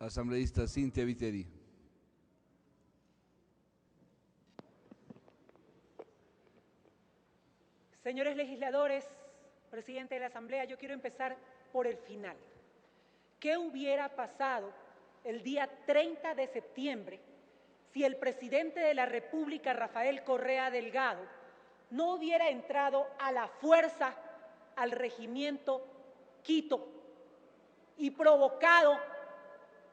Asambleísta Cintia Viteri. Señores legisladores, presidente de la Asamblea, yo quiero empezar por el final. ¿Qué hubiera pasado el día 30 de septiembre si el presidente de la República, Rafael Correa Delgado, no hubiera entrado a la fuerza al regimiento Quito y provocado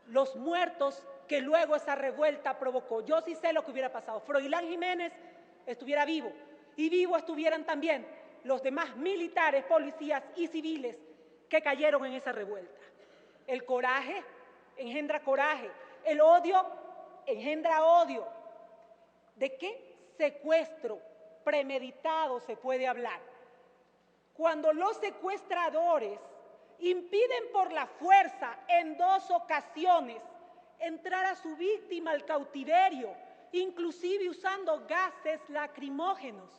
los muertos que luego esa revuelta provocó? Yo sí sé lo que hubiera pasado. Froilán Jiménez estuviera vivo y vivos estuvieran también los demás militares, policías y civiles que cayeron en esa revuelta. El coraje engendra coraje, el odio engendra odio. ¿De qué secuestro premeditado se puede hablar? Cuando los secuestradores impiden por la fuerza en 2 ocasiones entrar a su víctima al cautiverio, inclusive usando gases lacrimógenos.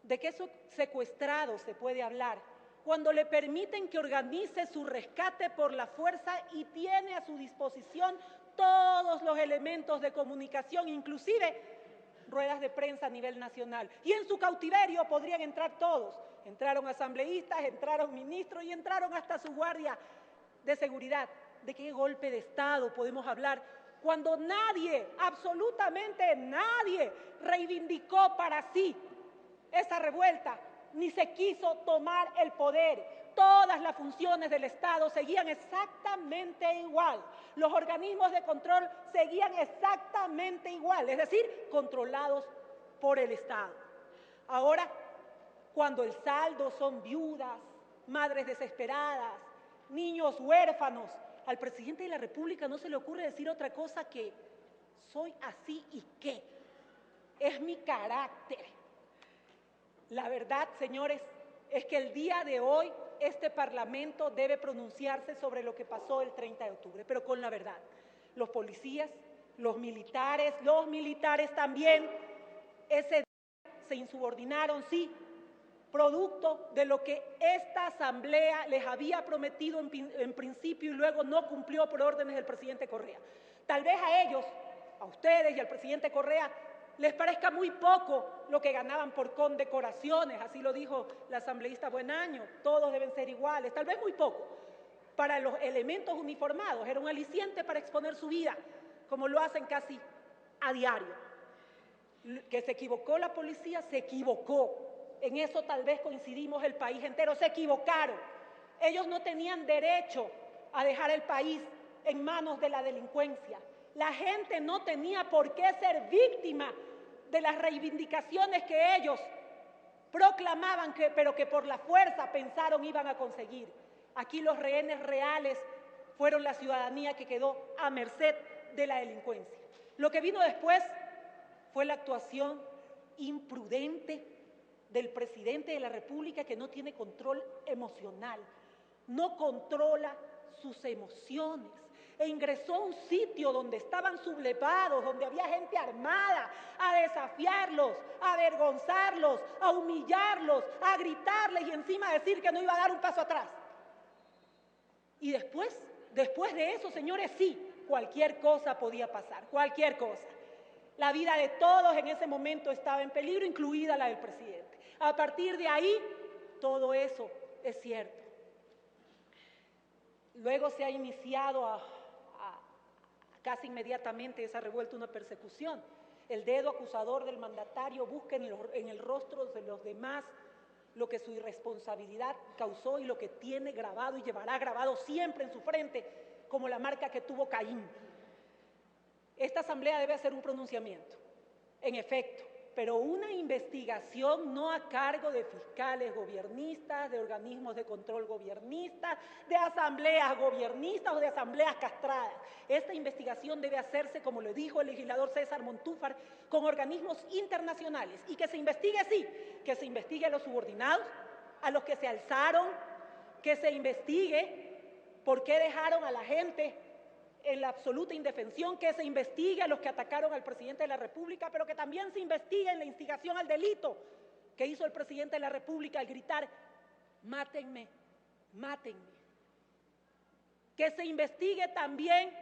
¿De qué secuestrado se puede hablar? Cuando le permiten que organice su rescate por la fuerza y tiene a su disposición todos los elementos de comunicación, inclusive ruedas de prensa a nivel nacional. Y en su cautiverio podrían entrar todos. Entraron asambleístas, entraron ministros y entraron hasta su guardia de seguridad. ¿De qué golpe de Estado podemos hablar cuando nadie, absolutamente nadie, reivindicó para sí esa revuelta, ni se quiso tomar el poder? Todas las funciones del Estado seguían exactamente igual. Los organismos de control seguían exactamente igual, es decir, controlados por el Estado. Ahora, cuando el saldo son viudas, madres desesperadas, niños huérfanos, al presidente de la República no se le ocurre decir otra cosa que soy así y qué, es mi carácter. La verdad, señores, es que el día de hoy este Parlamento debe pronunciarse sobre lo que pasó el 30 de octubre, pero con la verdad. Los policías, los militares también, ese día se insubordinaron, sí, producto de lo que esta Asamblea les había prometido en principio y luego no cumplió por órdenes del presidente Correa. Tal vez a ellos, a ustedes y al presidente Correa, les parezca muy poco lo que ganaban por condecoraciones, así lo dijo la asambleísta Buenaño, todos deben ser iguales, tal vez muy poco. Para los elementos uniformados era un aliciente para exponer su vida, como lo hacen casi a diario. Que se equivocó la policía, se equivocó. En eso tal vez coincidimos el país entero, se equivocaron. Ellos no tenían derecho a dejar el país en manos de la delincuencia. La gente no tenía por qué ser víctima de las reivindicaciones que ellos proclamaban, pero que por la fuerza pensaron iban a conseguir. Aquí los rehenes reales fueron la ciudadanía que quedó a merced de la delincuencia. Lo que vino después fue la actuación imprudente del presidente de la República, que no tiene control emocional, no controla sus emociones, e ingresó a un sitio donde estaban sublevados, donde había gente armada, a desafiarlos, a avergonzarlos, a humillarlos, a gritarles y encima a decir que no iba a dar un paso atrás. Y después de eso, señores, sí, cualquier cosa podía pasar, cualquier cosa. La vida de todos en ese momento estaba en peligro, incluida la del presidente. A partir de ahí, todo eso es cierto. Luego se ha iniciado casi inmediatamente esa revuelta, una persecución. El dedo acusador del mandatario busca en el rostro de los demás lo que su irresponsabilidad causó y lo que tiene grabado y llevará grabado siempre en su frente, como la marca que tuvo Caín. Esta Asamblea debe hacer un pronunciamiento, en efecto, pero una investigación no a cargo de fiscales gobiernistas, de organismos de control gobiernistas, de asambleas gobiernistas o de asambleas castradas. Esta investigación debe hacerse, como lo dijo el legislador César Montúfar, con organismos internacionales y que se investigue, sí, que se investigue a los subordinados, a los que se alzaron, que se investigue por qué dejaron a la gente en la absoluta indefensión, que se investigue a los que atacaron al presidente de la República, pero que también se investigue en la instigación al delito que hizo el presidente de la República al gritar: mátenme, mátenme. Que se investigue también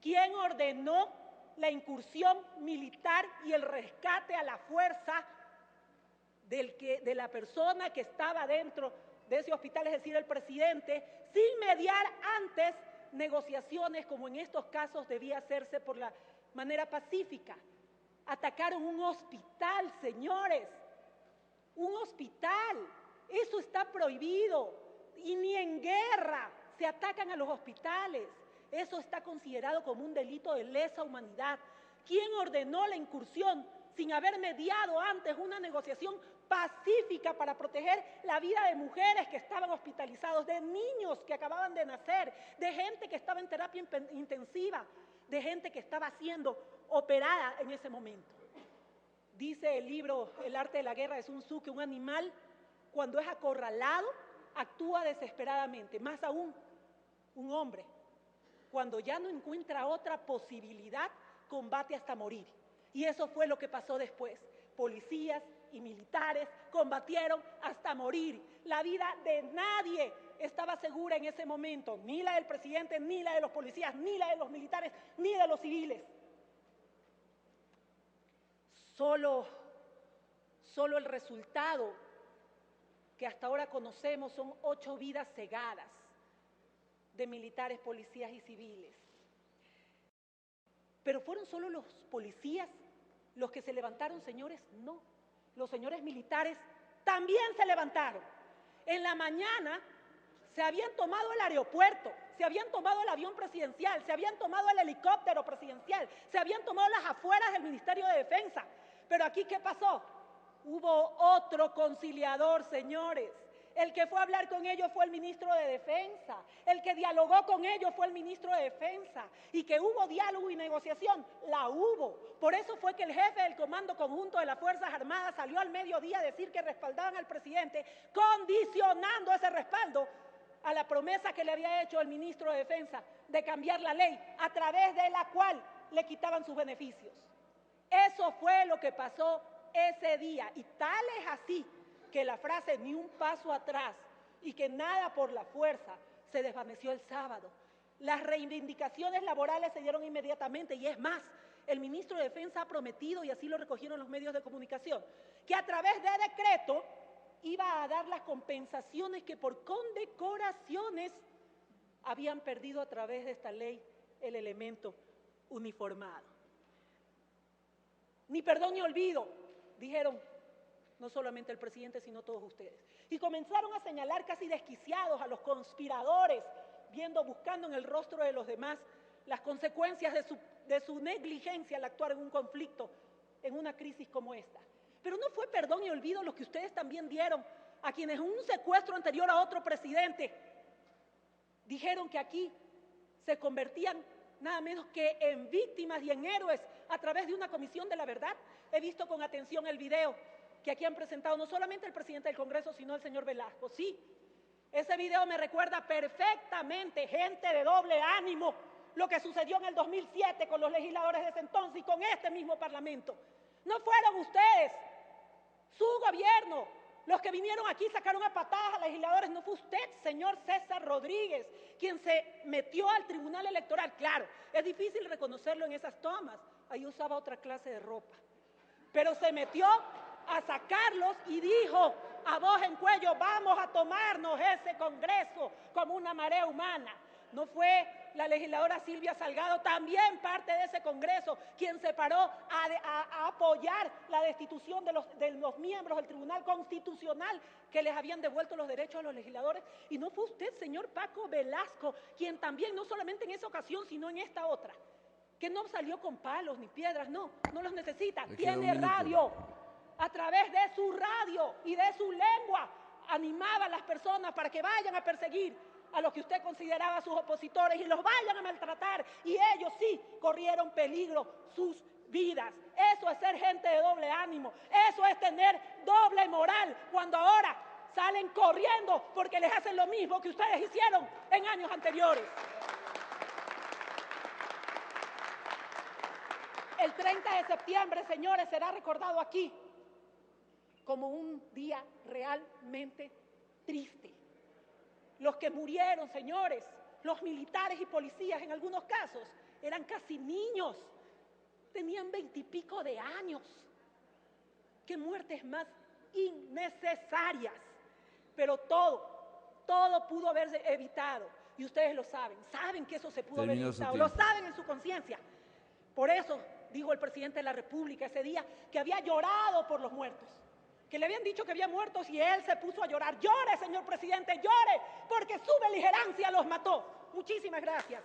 ¿Quién ordenó la incursión militar y el rescate a la fuerza de la persona que estaba dentro de ese hospital, es decir, el presidente, sin mediar antes negociaciones como en estos casos debía hacerse por la manera pacífica? Atacaron un hospital, señores, un hospital. Eso está prohibido y ni en guerra se atacan a los hospitales. Eso está considerado como un delito de lesa humanidad. ¿Quién ordenó la incursión sin haber mediado antes una negociación pacífica para proteger la vida de mujeres que estaban hospitalizados, de niños que acababan de nacer, de gente que estaba en terapia intensiva, de gente que estaba siendo operada en ese momento? Dice el libro El arte de la guerra de Sun Tzu que un animal, cuando es acorralado, actúa desesperadamente. Más aún, un hombre, cuando ya no encuentra otra posibilidad, combate hasta morir. Y eso fue lo que pasó después. Policías y militares combatieron hasta morir. La vida de nadie estaba segura en ese momento, ni la del presidente, ni la de los policías, ni la de los militares, ni de los civiles. Solo el resultado que hasta ahora conocemos son 8 vidas cegadas de militares, policías y civiles. ¿Pero fueron solo los policías los que se levantaron, señores? No, los señores militares también se levantaron. En la mañana se habían tomado el aeropuerto, se habían tomado el avión presidencial, se habían tomado el helicóptero presidencial, se habían tomado las afueras del Ministerio de Defensa. Pero aquí, ¿qué pasó? Hubo otro conciliador, señores. El que fue a hablar con ellos fue el ministro de Defensa. El que dialogó con ellos fue el ministro de Defensa. Y que hubo diálogo y negociación, la hubo. Por eso fue que el jefe del Comando Conjunto de las Fuerzas Armadas salió al mediodía a decir que respaldaban al presidente, condicionando ese respaldo a la promesa que le había hecho el ministro de Defensa de cambiar la ley a través de la cual le quitaban sus beneficios. Eso fue lo que pasó ese día. Y tal es así que la frase ni un paso atrás y que nada por la fuerza se desvaneció el sábado. Las reivindicaciones laborales se dieron inmediatamente y es más, el ministro de Defensa ha prometido, y así lo recogieron los medios de comunicación, que a través de decreto iba a dar las compensaciones que por condecoraciones habían perdido a través de esta ley el elemento uniformado. Ni perdón ni olvido, dijeron no solamente el presidente, sino todos ustedes. Y comenzaron a señalar casi desquiciados a los conspiradores, buscando en el rostro de los demás las consecuencias de su negligencia al actuar en un conflicto, en una crisis como esta. Pero no fue perdón y olvido lo que ustedes también dieron a quienes en un secuestro anterior a otro presidente dijeron que aquí se convertían nada menos que en víctimas y en héroes a través de una comisión de la verdad. He visto con atención el video que aquí han presentado no solamente el presidente del Congreso, sino el señor Velasco. Sí, ese video me recuerda perfectamente, gente de doble ánimo, lo que sucedió en el 2007 con los legisladores de ese entonces y con este mismo Parlamento. No fueron ustedes, su gobierno, los que vinieron aquí y sacaron a patadas a legisladores. No fue usted, señor César Rodríguez, quien se metió al Tribunal Electoral. Claro, es difícil reconocerlo en esas tomas. Ahí usaba otra clase de ropa. Pero se metió a sacarlos y dijo a voz en cuello: vamos a tomarnos ese Congreso como una marea humana. ¿No fue la legisladora Silvia Salgado, también parte de ese Congreso, quien se paró a apoyar la destitución de los miembros del Tribunal Constitucional que les habían devuelto los derechos a los legisladores? Y no fue usted, señor Paco Velasco, quien también, no solamente en esa ocasión, sino en esta otra, que no salió con palos ni piedras, no los necesita, tiene radio. A través de su radio y de su lengua animaba a las personas para que vayan a perseguir a los que usted consideraba sus opositores y los vayan a maltratar, y ellos sí corrieron peligro sus vidas. Eso es ser gente de doble ánimo, eso es tener doble moral, cuando ahora salen corriendo porque les hacen lo mismo que ustedes hicieron en años anteriores. El 30 de septiembre, señores, será recordado aquí como un día realmente triste. Los que murieron, señores, los militares y policías en algunos casos, eran casi niños, tenían 20 y pico de años. Qué muertes más innecesarias. Pero todo pudo haberse evitado. Y ustedes lo saben que eso se pudo haber evitado, lo saben en su conciencia. Por eso dijo el presidente de la República ese día que había llorado por los muertos, que le habían dicho que había muertos y él se puso a llorar. Llore, señor presidente, llore, porque su beligerancia los mató. Muchísimas gracias.